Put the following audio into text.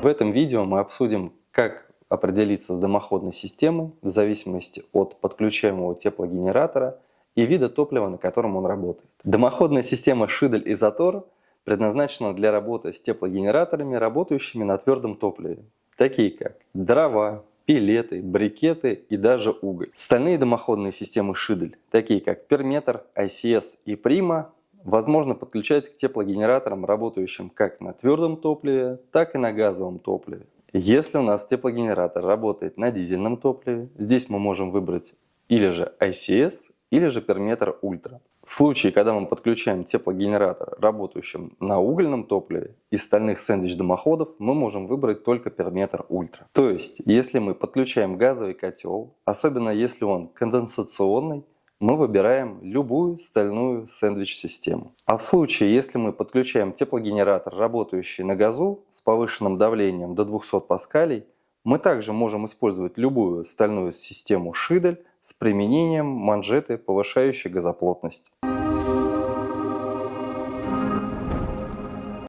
В этом видео мы обсудим, как определиться с дымоходной системой в зависимости от подключаемого теплогенератора и вида топлива, на котором он работает. Дымоходная система Шидель Изотор предназначена для работы с теплогенераторами, работающими на твердом топливе, такие как дрова, пелеты, брикеты и даже уголь. Стальные дымоходные системы Шидель, такие как Перметр, ICS и Прима, возможно подключать к теплогенераторам, работающим как на твердом топливе, так и на газовом топливе. Если у нас теплогенератор работает на дизельном топливе, здесь мы можем выбрать или же ICS, или же Перметр Ультра. В случае, когда мы подключаем теплогенератор, работающим на угольном топливе, из стальных сэндвич-дымоходов мы можем выбрать только Перметр Ультра. То есть, если мы подключаем газовый котел, особенно если он конденсационный, мы выбираем любую стальную сэндвич-систему. А в случае, если мы подключаем теплогенератор, работающий на газу с повышенным давлением до 200 паскалей, мы также можем использовать любую стальную систему Шидель с применением манжеты, повышающей газоплотность.